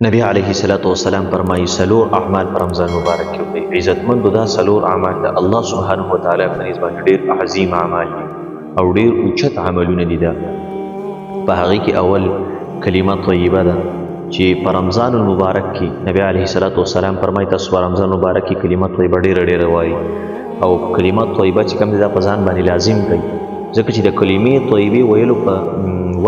نبی علیه الصلاۃ والسلام فرمایي سلور اعمال په رمضان مبارک کې وکړئ. عزتمندو دا سلور اعمال د الله سبحانه وتعالی په نسبت ډېر عظیم اعمال دي او ډېر اوچت عملونه دي. دا په هغې کې اول کلمه طیبه ده چې په رمضان المبارک کې نبی علیه الصلاۃ والسلام فرمایي تاسو په رمضان مبارک کې کلمه طیبه ډېره وایي او کلمه طیبه چې کوم دي دا په ځان باندې لازم کړئ، ځکه چې د کلمې طیبې ویلو په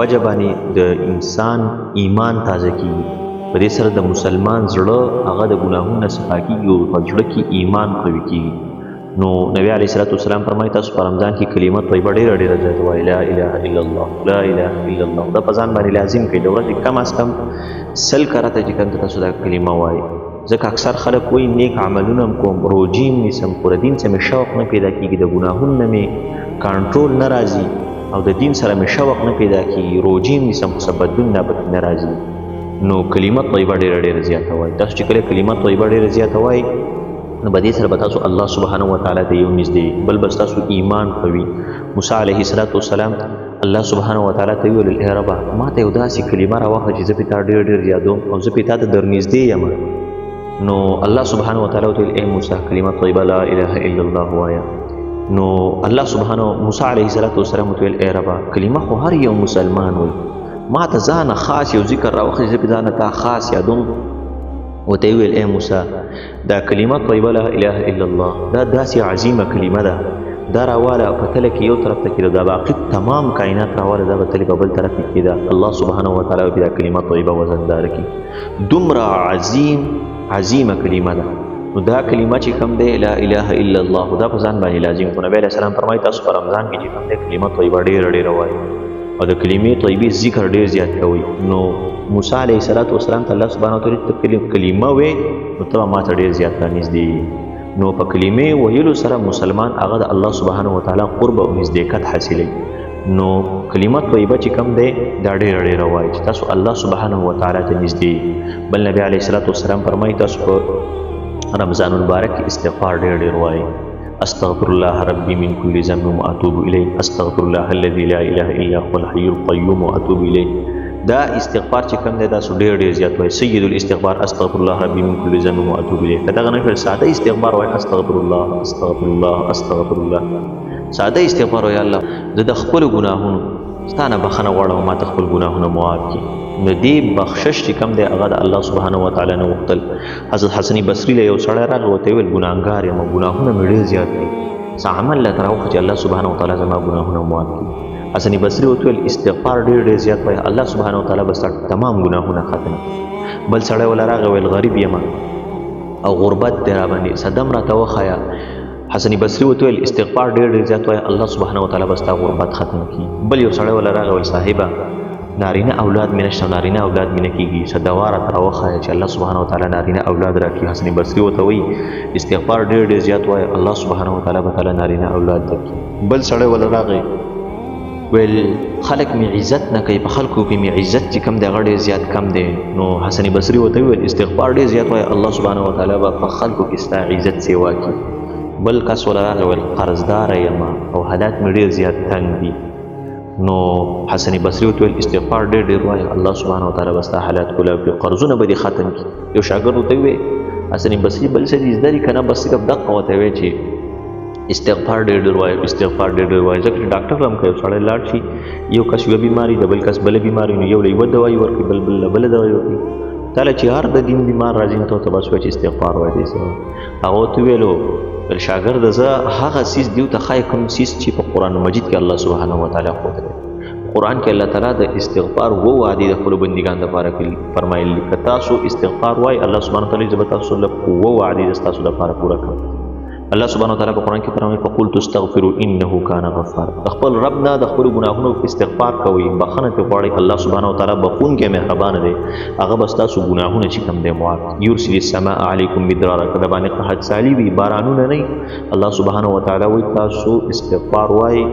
وجه باندې د انسان ایمان تازه کیږي. په دې سره د مسلمان زړه هغه د ګناهونو نه صفا کیږي او په زړه کې ایمان قوي کیږي. نو نبی علیه الصلاۃ والسلام فرمایي تاسو په رمضان کې کلمه طیبه ډېره زیات وایئ، لا اله الا الله، لا اله الا الله. دا په ځان باندې لازم کړئ، د ورځې کم از کم 100 کرته چې کوم تاسو دا کلمه وایئ. ځکه اکثر خلک وایي نیک عملونه هم کوم، روژې هم نیسم، خو د دین څخه مې شوق نه پیدا کېږي، د ګناهونو نه مې کنټرول نه راځي او د دین سره مې شوق نه پیدا کېږي، روژې هم نیسم خو څه بدلون نه راځي. نو کلمه طیبه ډېره زیاته وایي. تاسو چې کله کلمه طیبه ډېره زیاته وایي نو په دې سره به تاسو الله سبحانه وتعالی ته یو نږدې، بل به ستاسو ایمان قوي. موسی علیه السلام الله سبحانه وتعالی ته ویل ای ربه ما ته یو داسې کلمه راوښیه چې زه پې تا ډېر یادوم او زه پې تا ته در نږدې یم. نو الله سبحانه وتعالی ورته ویل ای موسی کلمه طیبه لا اله الا الله وایه. نو الله سبحانه موسی علیه السلام ورته ویل ای ربه کلمه خو هر یو مسلمان وایي، ما ته ځانه خاص یو ذکر راوښیه زه پې ځانه تا خاص یادوم. ورته ویل ای موسی دا کلمه طیبه لا اله الا الله دا داسې عظیمه کلمه ده، دا راواله په تله کې یو طرف ته کېده، دا باقي تمام کائنات راواله دا به تلې په بل طرف کې کېده. الله سبحانه وتعالی به دا کلمه طیبه وزندار کړي. دومره عظیمه کلمه ده. نو دا کلمه چې کوم دی لا اله الا الله دا په ځان باندې لازم کړو. نبی علیه السلام فرمایي تاسو په رمضان کې چې کوم دی کلمه طیبه ډېره وایي او د کلمې طیبې ذکر ډېر زیات کوي. نو موسی علیه السلام ته الله سبحانه وتعالی ته کلمه وې نو ته ما ته ډېر زیات رانږدې. نو په کلمې ویلو سره مسلمان هغه د الله سبحانه وتعالی قرب او نزدېکت حاصلوي. نو کلمه طیبه چې کوم دی دا ډېره وایي چې تاسو الله سبحانه وتعالی ته نږدې. بل نبی علیه السلام فرمایي تاسو په رمضان المبارک کې استغفار ډېر وایي. استغفر الله ربي من كل ذنب واتوب اليه، استغفر الله الذي لا اله الا هو الحي القيوم واتوب اليه. دا استغفار چې کوم دی دا ډېر زیات وایي. سید الاستغفار استغفر الله ربي من كل ذنب واتوب اليه. کدا غنه ساده استغفار وایي استغفر الله ساده استغفار وایي الله زه د خپل ګناهونو ستانه بخنه غواړم، ما ته خپل ګناهونه معاف کړي. نو دې بخشش چې کوم دی هغه د الله سبحانه وتعالی نه وغوښتل. حضرت حسن بصري له یو سړی راغی ورته ویل ګناهګار یم او ګناهونه مې ډېر زیات دي، څه عمل راته راوښیه چې الله سبحانه وتعالی زما ګناهونه معاف کړي. حسن بصري ورته ویل استغفار ډېر زیات وایه الله سبحانه وتعالی به ستا تمام ګناهونه ختم کړي. بل سړی وله راغی ویل غریب یم او غربت دی راباندې صدم راته وښیه. حسن بصري ورته ویل استغفار ډېر زیات وایه الله سبحانه وتعالی به ستا غربت ختم کړي. بل یو سړی وله راغی ویل صاحبه نارینه اولاد مې نشته، نارینه اولاد مې نه کېږي، څه دوا راته راوښیه چې الله سبحانه وتعالی نارینه اولاد راکړي. حسن بصري ورته وایي استغفار ډېر زیات وایه الله سبحانه وتعالی به تعالی نارینه اولاد درکړي. بل سړی وله راغی ویل خلک مې عزت نه کوي، په خلکو کې مې عزت چې کم دی هغه ډېر زیات کم دی. نو حسن بصري ورته ویل استغفار ډېر زیات وایه الله سبحانه وتعالی به په خلکو کې ستا عزت سیوا کړي. بل کس وله راغی ویل قرضدار یم او حالات مې ډېر زیات تنګ دي. نو حسن بصري ورته ویل استغفار ډېر وایه الله سبحانه وتعالی به ستا حالات کولاو کړي، قرضونه به دې ختم کړي. یو شاګرد ورته وویل حسن بصري بل څه دې زده دي که نه؟ بس صرف دقه ورته وایي چې استغفار ډېر وایه ځکه چې ډاکټر هم که یو سړی لاړ شي یو کس یوه بیماري د بل کس بله بیماري نو یو له یوه دوایي ورکړي بل له بله دوایي ورکړي. تاله چې هر د دین بیمار راځي نو ته بس وایه چې استغفار وایه دې څه. هغه ورته ویلو بل شاګرد زه هغه څیز دیو ته ښایي کوم څیز چې په قرآن مجید کې الله سبحانه وتعالی ښودلی. قرآن کې الله تعالی د استغفار وعدې د خپلو بندګانو دپاره فرمایلي که تاسو استغفار وایي الله سبحانه وتعالی زه به تاسو له وعدې ستاسو دپاره پوره کړم. الله سبحانه وتعالی په قرآن کې فرمایي فقلت استغفروا انه کان غفارا. د خپل رب نه د خپلو ګناهونو استغفار کوئ، بخښنه ترې غواړئ. الله سبحانه وتعالی بخښونکی مهربانه دی، هغه به ستاسو ګناهونه چې کوم دی معاف. یرسل السماء علیکم مدرارا که د باندې قحط سالي وي بارانونه نه الله سبحانه وتعالی وایي تاسو استغفار وایي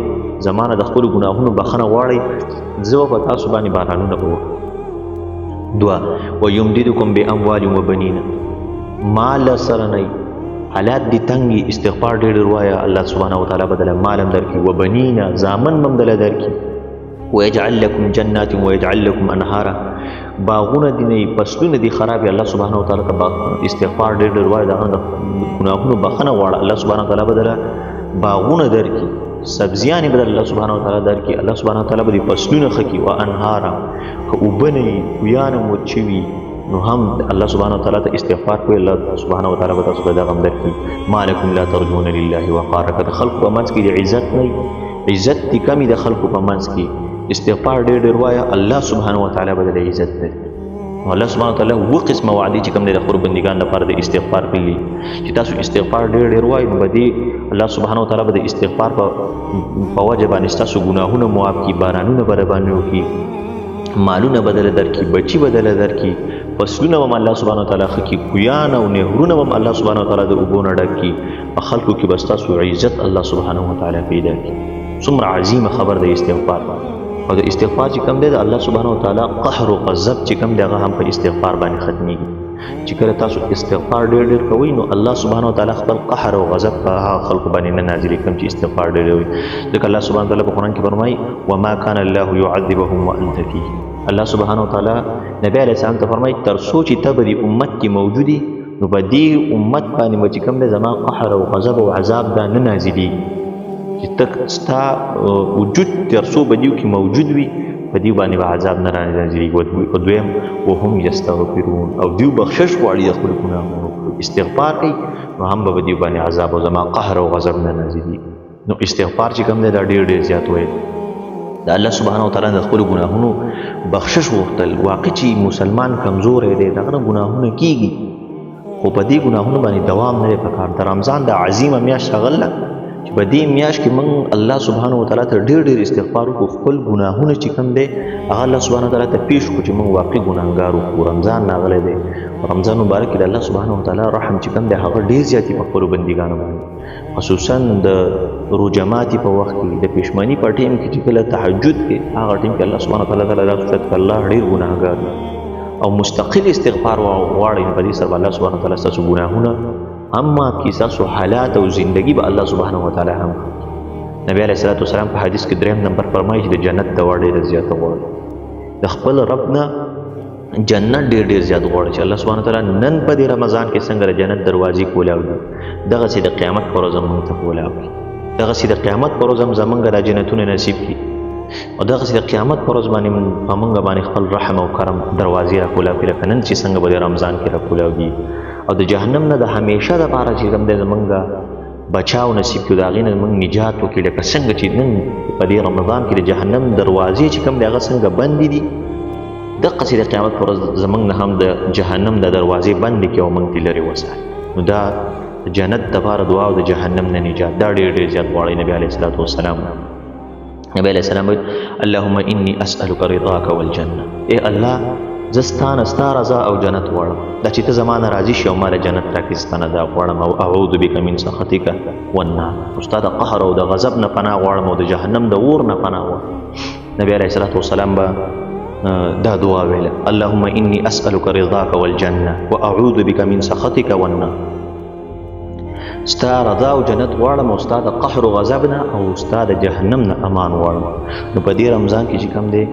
زما نه د خپلو ګناهونو بخښنه غواړئ زه به په تاسو باندې بارانونه به وکړم. دوه ویمددکم باموال وبنین مال سره نه حالات دي تنګي استغفار ډېر وایه الله سبحانه وتعالی بدله مال هم درکړي وبنینا زامن هم دله درکړي. ويجعل لكم جنات ويجعل لكم انهارا باغونه دي نه فصلونه دي خراب الله سبحانه وتعالى ته استغفار ډېر وای دا ګناهونو بخنه وړه الله سبحانه وتعالى بدله باغونه درکې سبزیان بدل الله سبحانه وتعالى درکې الله سبحانه وتعالى به فصلونه خکې و انهارا که وبني ویان موچوي نو هم الله سبحانه وتعالى ته استغفار کوي الله سبحانه وتعالى به تاسو ته غم درکې مالکم لا ترجون لله وقارا که خلق په منځ کې د عزت نه عزت دي کمی د خلق په منځ کې استغفار ډېر وای الله سبحانه وتعالى بدل عزت دی الله سبحانه وتعالى و قسم وعده چې کوم د خپل بندګان لپاره د استغفار کړي چې تاسو استغفار ډېر وای نو بدی الله سبحانه وتعالى به د استغفار په وجه باندې تاسو ګناهونه معاف کړي بارانونه باندې وکړي مالونه بدل درکړي بچي بدل درکړي فصلونه هم الله سبحانه وتعالى خکې کویان او نهرونه هم الله سبحانه وتعالى د اوبو نه ډکړي په خلکو کې بس تاسو عزت الله سبحانه وتعالى پیدا کړي څومره عظیمه خبر د استغفار او د استغفار چې کوم دی د الله سبحانه وتعالى قهر او غضب چې کوم دی هغه هم په استغفار باندې ختميږي چې کله تاسو استغفار ډېر کوئ نو الله سبحانه وتعالى خپل قهر او غضب په هغه خلکو باندې نه نازلې کوم چې استغفار ډېر وي ځکه الله سبحانه وتعالى په قرآن کې فرمایي وما كان الله يعذبهم وانت فيهم الله سبحانه وتعالى نبی علیہ السلام ته فرمایي تر څو چې ته به د امت کې موجودي نو په دې امت باندې چې کوم دی زما قهر او غضب او عذاب دا نه نازلېږي چې تک ستا وجود تر څو به دیو کې موجود وي په دیو باندې به عذاب نه رانازلېږي او دویم وهم یستغفرون او دیو بخشش غواړي د خپل ګناهونو استغفار کوي نو هم به دیو باندې عذاب او زما قهر او غضب نه نازلېږي نو استغفار چې کوم دی دا ډېر زیات وایي د الله سبحانه وتعالى د خپل ګناهونو بخشش وغوښتل واقع چې مسلمان کمزور دی دغه ګناهونه کیږي خو په دې ګناهونو باندې دوام نه پکار د رمضان د عظیمه میاشت شغله چې په دې میاشت کې موږ الله سبحانه وتعالى ته ډېر استغفار وکړو خپل ګناهونه چې کوم دی هغه الله سبحانه وتعالى ته پیش کړو چې موږ واقعي ګناهګار وو رمضان راغلی دی رمضان مبارک کې د الله سبحانه وتعالى رحم چې کوم دی هغه ډېر زیات په خپلو بندګانو باندې خصوصا د روژه ماتي په وخت کې د پښمنۍ په ټیم کې چې کله تهجد کې هغه ټیم کې الله سبحانه وتعالى ته الله ډېر ګناهګار او مستقل استغفار غواړي په دې سره الله سبحانه وتعالى ستاسو ګناهونه اما کی ستاسو حالات او زندگی به الله سبحانه وتعالى هم نبی علیہ الصلوۃ والسلام په حدیث کې دریم نمبر فرمایي چې د جنت د وړ ډېر زیات غواړي د خپل رب نه جنت ډېر زیات غواړي چې الله سبحانه وتعالى نن په دې رمضان کې څنګه د جنت دروازې کولاوي دغه سي د قیامت پر ورځ موږ ته کولاوي دغه سي د قیامت پر ورځ زمونږ د جنتونو نصیب کړي او دغه سي د قیامت پر ورځ باندې موږ باندې خپل رحم او کرم دروازې را کولاوي لکه نن چې څنګه به رمضان کې را کولاوي او د جهنم نه د همیشه د پاره چې کوم د زمونږ بچاو نصیب کړو د هغې نه موږ نجات وکړي لکه څنګه چې نن په دې رمضان کې د جهنم دروازې چې کوم دی هغه څنګه بندې دي دقسې د قیامت پر ورځ زمونږ نه هم د جهنم د دروازې بندې کړي او موږ ترې لرې وساتي نو دا جنت دپاره دعا او د جهنم نه نجات دا ډېر زیات غواړي نبي علیه الصلاة والسلام نبي علیه السلام وایي اللهم انی اسألک رضاک والجنه ای الله زه ستانه ستا رضا او جنت غواړم دا چې ته زما نه راضي شې او ما له جنت راکړې ستانه دا غواړم او اعوذ بک من سخطک والنار او ستا د قهر او د غضب نه پناه غواړم او د جهنم د اور نه پناه غواړم نبي علیه الصلاة والسلام به دا دعا ویله اللهم انی اسألک رضاک والجنه واعوذ بک من سخطک والنار ستا رضا او جنت غواړم او ستا د قهر او غضب نه او ستا د جهنم نه امان غواړم نو په دې رمضان کې چې کوم دی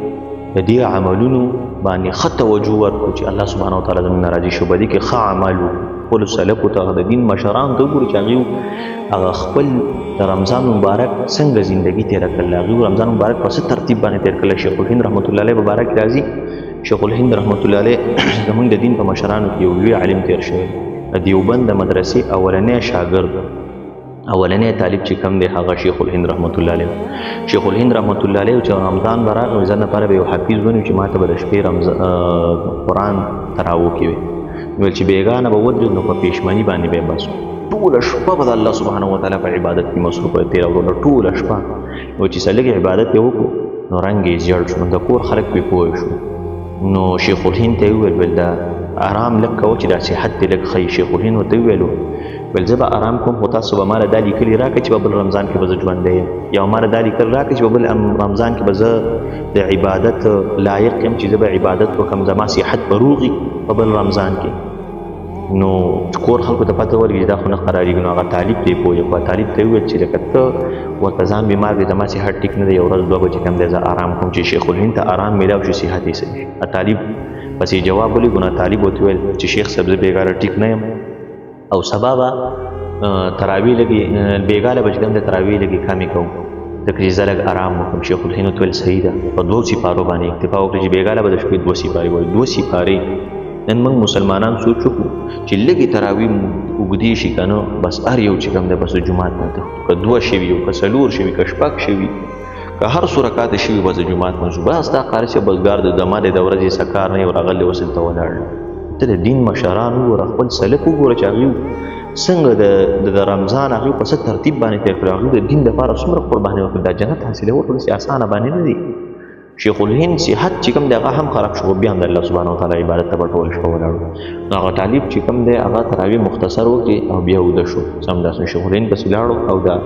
د دې عملونو باندې ښه توجه ورکړو چې الله سبحانه وتعالی زموږ نه راضي شو په دې کې ښه عمل خپلو سلفو ته د دین مشرانو ته وګورو چې هغوی هغه خپل د رمضان مبارک څنګه زندګي تېره کړله هغوی رمضان مبارک په څه ترتیب باندې تېر کړله شیخ الهند رحمت الله علیه مبارک راځي شیخ الهند رحمت الله علیه زموږ د دین په مشرانو کې یو لوی عالم تېر شوی د دیوبند د مدرسې اولنی شاګرد اولنی طالب چې کوم دی هغه شیخ الهند رحمت الله علیه شیخ الهند رحمت الله علیه چې رمضان به راغی زه لپاره به یو حافظ ونیو چې ما ته به د شپې قرآن تراوو کې وي ویل چې بیګانه به ودرېد نو په پېشمني باندې به یې بس ټوله شپه به د الله سبحانه وتعالی په عبادت کې مصروف تېروله ټوله شپه نو چې څه لږ عبادت یې وکړو نو رنګ یې زیړ شو نو د کور خلک پرې پوه شو نو شیخ الهند ته یې وویل دا آرام لږ کوه چې دا صحت دې لږ ښه شیخ الهند ورته وویلو بل زه به آرام کوم خو تاسو به ماله دا لیکلي راکړئ چې په بل رمضان کې به زه ژوندی یم یا ماله دا لیکل راکړئ چې په بل رمضان کې به زه د عبادت لایق یم چې زه به عبادت وکړم زما صحت به روغ وي په بل رمضان کې نو کور خلکو ته پته ولګي دا خو نه قرارېږي نو هغه طالب ته یې پوه کړه طالب ته یې وویل چې لکه ته ورته ځان بیمار دی زما صحت ټیک نه دی یو ورځ 2 بجې کوم دی زه آرام کوم چې شیخ الهند ته آرام میلاو شي صحت یې صحیح طالب پس یې جواب ولګو نو طالب ورته وویل چې شیخ صاحب زه بېګاره ټیک نه یم او سبا به تراویح لګي بېګاله به چې کوم دی تراویح لګي کمې کوم ځکه چې زه لږ آرام وکړم شیخ الهند ورته ویل صحیح ده په 2 سپارو باندې اکتفا وکړي چې بېګاله به د شپې 2 سپارې وایي 2 سپارې نن موږ مسلمانان سوچ وکړو چې لږې تراویح اوږدې شي که نه بس هر یو چې کوم دی بس جومات ته که 2 شوي او که 4 شوي که 6 شوي که هر څو رکعاته شوي بس جومات ته ځو بس دا قاري صاحب بزګار د دما دی د ورځې څه کار نه یې راغلی اوس دلته ولاړ ته د دین مشران وګوره خپل سلک وګوره چې هغوی څنګه د رمضان هغوی په څه ترتیب باندې تېر کړی هغوی د دین دپاره څومره قرباني وکړي دا جنت حاصلول خو داسې اسانه باندې نه دي شیخ الهند صحت چې کوم دی هغه هم خراب شو بیا هم د الله سبحانه وتعالی عبادت ته به ټول شپه ولاړو نو هغه طالب چې کوم دی هغه تراویح مختصر وکړي او بیا اوده شو سمداسې شیخ الهند پسې لاړو او دا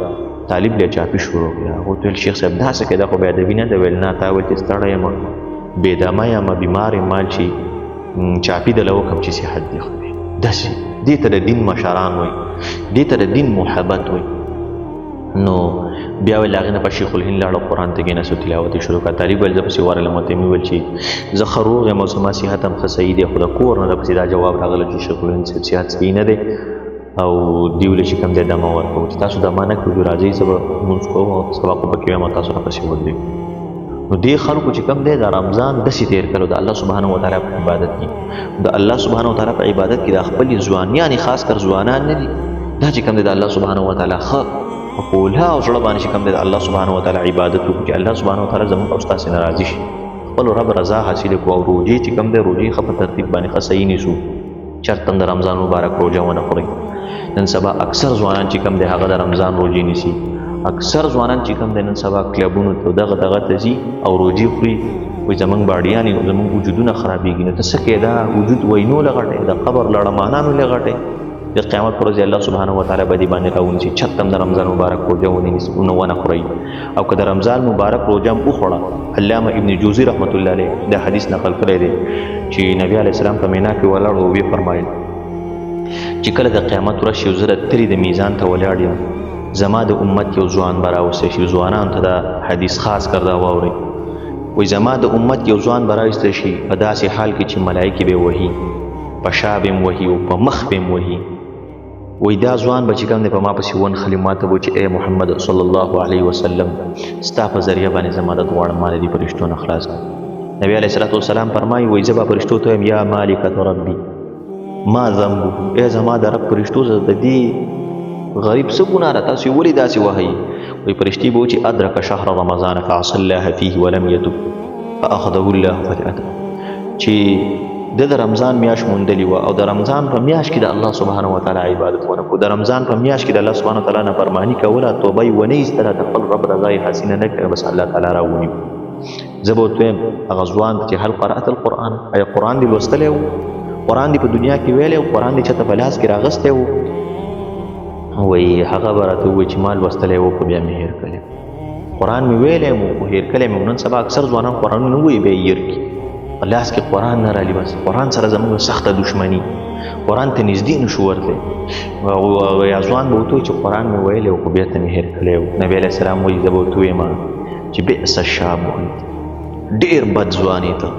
طالب بیا چاپي شروع کړه هغه ورته ویل شیخ صاحب داسې کېده خو بې ادبي نه ده ویل نه تا ویل چې ستړی یم بېدمه یم بیمار یم مال چې چاپي دله وکړم چې صحت دې خو داسې دې ته د دین مشران وایي دې ته د دین محبت وایي نو بیا ویل هغې نه په شیخ الهند لاړو قرآن ته کېناستو تلاوت یې شروع کړه طالب ویل زه پسې ورغلم ورته مې ویل چې زه ښه روغ یم او زما صحت هم ښه صحیح دی خو د کور نه دپسې دا جواب راغلی چې شیخ الهند صاحب صحت صحیح نه دی او دې ویلې چې کوم دی دمه ورکوو چې تاسو دمه نه کړو راځئ زه به لمونځ کوم او سبق به پکې وایم او تاسو راپسې ودرېږو نو دې خلکو چې کوم دی د رمضان داسې تېر کړو د الله سبحانه وتعالی په عبادت کې د الله سبحانه وتعالی په عبادت کې د خپلې ځوانیانې خاص کر ځوانان نه دي دا چې کوم دی د الله سبحانه وتعالی ښه په پوله او زړه باندې چې کوم دی د الله سبحانه وتعالی عبادت وکړو چې الله سبحانه وتعالی زموږ او ستاسې نه راضي شي خپل رب رضا حاصله کړو او روژې چې کوم دی روژې ښه په ترتیب باندې ښه صحیح نیسو چېرته هم د رمضان مبارک روژه ونه خورئ نن سبا اکثر ځوانان چې کوم دی هغه د رمضان روژې نیسي اکثر ځوانان چې کوم دی نن سبا کلبونو ته دغه ته ځي او روژې خوري وایي زموږ باډیانې زموږ وجودونه خرابېږي نو ته څه کوې دا وجود وینو لغټئ د قبر لړمانانو لغټئ د قیامت پر ورځ الله سبحانه وتعالی به دې باندې راونیسي چېرته هم د رمضان مبارک روژه ونه خورئ او که د رمضان مبارک روژه هم وخوړه علامه ابن جوزي رحمت الله علیه دا حدیث نقل کړی دی چې نبي علیه السلام په مینا کې ولاړ او ویې فرمایل چې کله د قیامت ورځ شي زه د تلې د میزان ته ولاړ یم زما د امت یو ځوان به راوستی شي ځوانانو ته دا حدیث خاص کر دا واورئ وایي زما د امت یو ځوان به راوستی شي په داسې حال کې چې ملایکې به یې وهي په شا به یې وهي او په مخ به یې وهي وایي دا ځوان به چې کوم دی په ما پسې ونښلي ما ته به چې ای محمد صلی الله علیه وسلم ستا په ذریعه باندې زه مدد غواړم ما د دې فرشتو نه خلاص کړه نبي علیه الصلاة والسلام فرمایي وایي زه به فرشتو ته وایم یا مالکة ربي ما ذنبه ای زما د رب فرشتو زه د دې غریب څه ګناه ده تاسو یې ولې داسې وهئ وایي فرشتې به و چې ادرک شهر رمضان فعصى الله فيه ولم يتب فاخذه الله فتأته چې د رمضان میاشت موندلې وه او د رمضان په میاشت کې د الله سبحانه وتعالی عبادت ونه کړو د رمضان په میاشت کې د الله سبحانه وتعالی نافرماني کوله توبه یې ونه ایستله د خپل رب رضا یې حاصله نه کړه بس الله تعالی راونیو زه به ورته وایم هغه ځوان چې هل قرأت القرآن ایا قرآن دې لوستلی و قرآن دې په دنیا کې ویلی و قرآن دې چاته په لاس کې راغستی و وایي هغه به راته ووایي چې ما لوستلی و خو بیا مې هېر کړی قرآن مې ویلی مو خو هېر کړی مې نن سبا اکثر ځوانان قرآنونه نه وایي بیا یې هېر کړي په لاس کې قرآن نه رالي بس قرآن سره زموږ سخته دشمني قرآن ته نږدې نه شو ورتلی یا ځوان به ورته وایي چې قرآن مې ویلی و خو بیا ته مې هېر کړی و نبي علیه السلام وایي زه به ورته ویم چې بئس الشاب انت ډېر بد ځوانې ته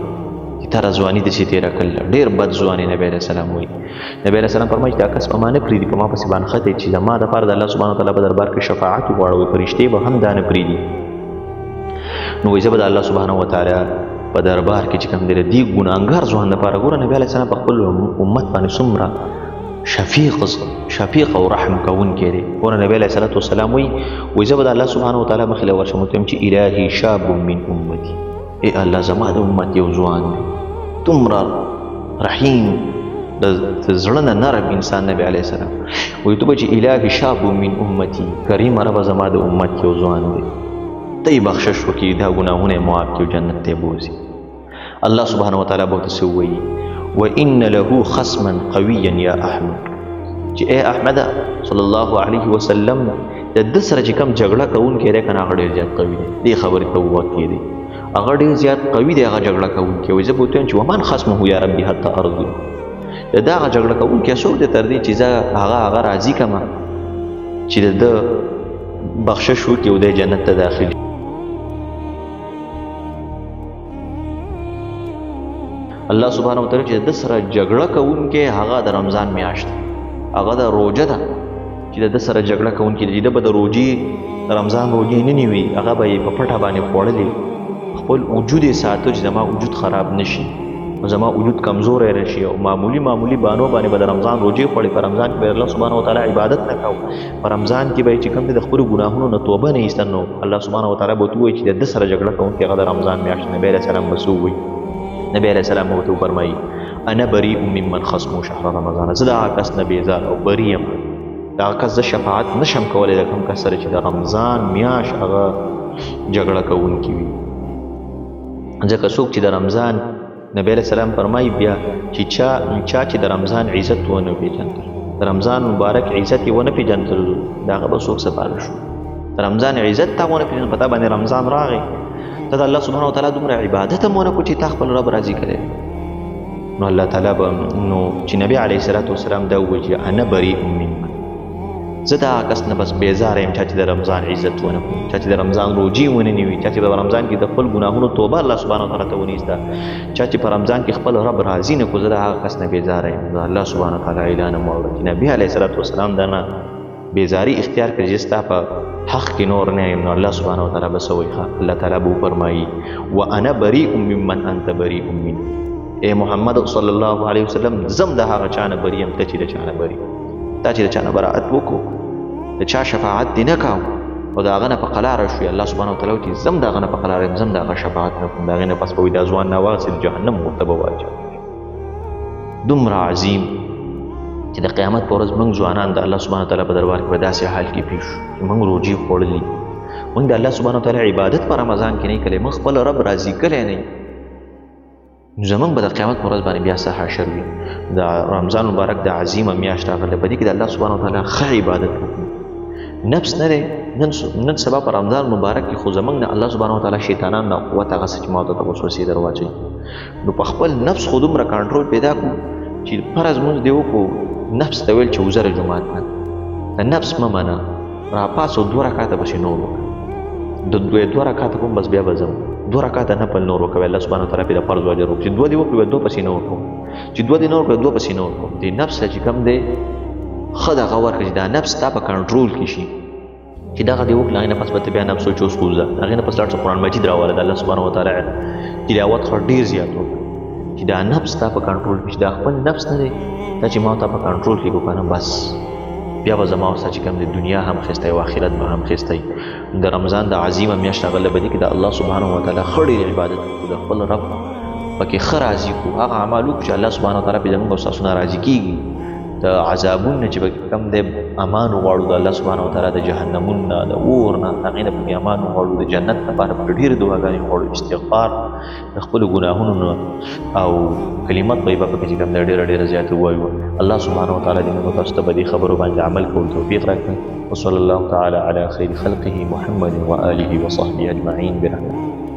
چې تا را ځواني داسې تېره کړله ډېر بد ځوانې نبي علیه السلام وایي نبي علیه السلام فرمایي چې دا کس په ما نه پرېږدي په ما پسې باندې ښه دی چې زما دپاره د الله سبحانه وتعالی په دربار کې شفاعت وغواړوي فرشتې به هم دا نه پرېږدي نو وایي زه به د الله سبحانه وتعالی په دربار کې چې کوم دی د دې ګناهګار ځوان دپاره ګوره نبي علیه السلام په خپل امت باندې څومره شفیق او رحم کوونکی دی ګوره نبي علیه الصلاة والسلام وایي زه به د الله سبحانه وتعالی مخې له ورشم ورته وایم چې الهي شاب من امتي ای الله زما د امت یو ځوان دی دومره رحیم د زړه نه نرم انسان نبي علیه السلام وایي ته به چې الهي شاب من امتي کریم ربه زما د امت یو ځوان دی ته یې بخشش وکړي دا ګناهونه یې معاف کړي او جنت ته یې بوځي الله سبحانه وتعالی به ورته څه ووایي وان له خصما قویا یا احمد چې ای احمده صلی الله علیه وسلم د ده سره چې کوم جګړه کوونکی دی که نه هغه ډېر زیات قوي دی دې خبرې ته وواقع دی هغه ډېر زیات قوي دی هغه جګړه کوونکی وایي زه به ورته وایم چې ومن خصمه یا ربي حتی ارضي د د دغه جګړه کوونکی څوک دی تر دې چې زه هغه راضي کړم چې د ده بخشش وکړي او دی جنت ته داخل شي. الله سبحانه وتعالی چې د سره جګړه کوونکی هغه د رمضان میاشت هغه د روژه ده چې د سره جګړه کوونکی دی د به د روژې رمضان روژې نه نیوي هغه به یې په پټه باندې خوړلې خپل وجود یې ساتو چې زما وجود خراب نشي او زما وجود کمزوری راشي او معمولی بانو باندې به د رمضان روژې خوړې په رمضان کې به الله سبحانه وتعالی عبادت نه کوو په رمضان کې به چې کوم د خپلو ګناهونو نه توبه نه ایستل نو الله سبحانه وتعالی به ورته ووایي چې د ده سره جګړه کوونکی هغه د رمضان میاشت نبی علیه السلام به څه ووایي نبی علیه السلام ورته وفرمایي انا بریء ممن خصموا شهر رمضان زه د هغه کس نه بېزار او بری یم د هغه کس زه شفاعت نشم کولی د کوم کس سره چې د رمضان میاشت هغه جګړه کوونکی وي ځکه څوک چې د رمضان نبی علیه السلام فرمایي بیا چې چا چې د رمضان عزت ونه پېژندل د رمضان مبارک عزت یې ونه پېژندل د هغه به څوک سپاره شو د رمضان عزت تا ونه پېژندل په تا باندې رمضان راغی ته د الله سبحانه وتعالی دومره عبادت هم ونه کړو چې تا خپل رب راضي کړی نو الله تعالی به نو چې نبی علیه الصلاة والسلام دا ووایي چې انا بریء منک زه د هغه کس نه بس بېزاره یم چا چې د رمضان عزت ونه کړو چا چې د رمضان روژې ونه نیوي چا چې په رمضان کې د خپل ګناهونو توبه الله سبحانه وتعالی ته ونه ایسته چا چې په رمضان کې خپل رب راضي نه کړو زه د هغه کس نه بېزاره یم د الله سبحانه وتعالی اعلان هم واوره چې نبي علیه الصلاة والسلام دا نه بېزاري اختیار کړي چې ستا په حق کې نور نه یم نو الله سبحانه وتعالی به څه وایي الله تعالی به وفرمایي وانا بریء ممن انت بریء منه ای محمد صلی الله علیه وسلم زم د هغه چا نه بری یم ته چې د چا نه بری تا چې د چا نه براءت وکړو د چا شفاعت دې نه کاو او د هغه نه په قلاره شوې الله سبحانه وتعالی چې زم د هغه نه په قلاره یم زم د هغه شفاعت نه کوم د هغې نه پس به وایي دا ځوان ناواغسې د جهنم ورته به واچوي دومره عظیم چې د قیامت په ورځ موږ ځوانان د الله سبحانه وتعالی په دربار کې به داسې حال کې پېښ شو چې موږ روژې خوړلي موږ د الله سبحانه وتعالی عبادت په رمضان کې نه کړی موږ خپل رب راضي کړی نه نو زموږ به د قیامت په ورځ باندې بیا څه حشر وي د رمضان مبارک د عظیمه میاشت راغله په دې کې د الله سبحانه وتعالی ښه عبادت وکړو نفس نه دی نن سبا په رمضان مبارک کې خو زموږ نه الله سبحانه وتعالی شیطانان نه قوت هغه څه چې ما ته وسوسې در واچوي نو په خپل نفس خو دومره کنټرول پیدا کړو چې فرض مونځ دې وکړو نفس ته ویل چې وزره جومات نه د نفس مه منه راپاڅه 2 رکعاته پسې نور وکړه د 2 رکعاته کوم بس بیا به ځم 2 رکعاته نفل نور وکوي الله سبحانه وتعالی پې د فرض اجر وکړي چې 2 دې وکړي 2 پسې نه ورکوم چې 2 دې نه ورکړي 2 پسې نه ورکوم دې نفس چې کوم دی ښه دغه ورکړه چې دا نفس تا په کنټرول کې شي چې دغه دې وکړه هغې نه پس به ته بیا نفس سوچ اوس کوزه هغې نه پس لاړ شه قرآن مجید راوله د الله سبحانه وتعالی تلاوت خو ډېر زیات وکړه چې دا نفس تا په کنټرول کې چې دا خپل نفس نه دی دا چې ما تا په کنټرول کې وکړه بس بیا به زما ورسره چې کوم د دنیا هم ښایسته او آخرت به هم ښایسته د رمضان د عظیمه میاشت راغله په دې کې د الله سبحانه وتعالی ښه ډېر عبادت وکړو د خپل رب پکې ښه راضي کړو هغه اعمال وکړو چې الله سبحانه وتعالی پې زموږ او ستاسو نه راضي کېږي د عذابونو نه چې پکې کوم دی امان وغواړو د الله سبحانه وتعالی د جهنمونو نه د اور نه هغې نه پکې امان وغواړو د جنت لپاره پکې ډېرې دعاګانې وغواړو استغفار د خپلو ګناهونو نه او کلمات به یې به پکې چې کوم دی ډېره زیاته ووایو الله سبحانه وتعالی دې موږ تاسو ته په دې خبرو باندې عمل کولو توفیق راکړي وصلی الله تعالی علی خیر خلقه محمد وآله وصحبه اجمعین برحمته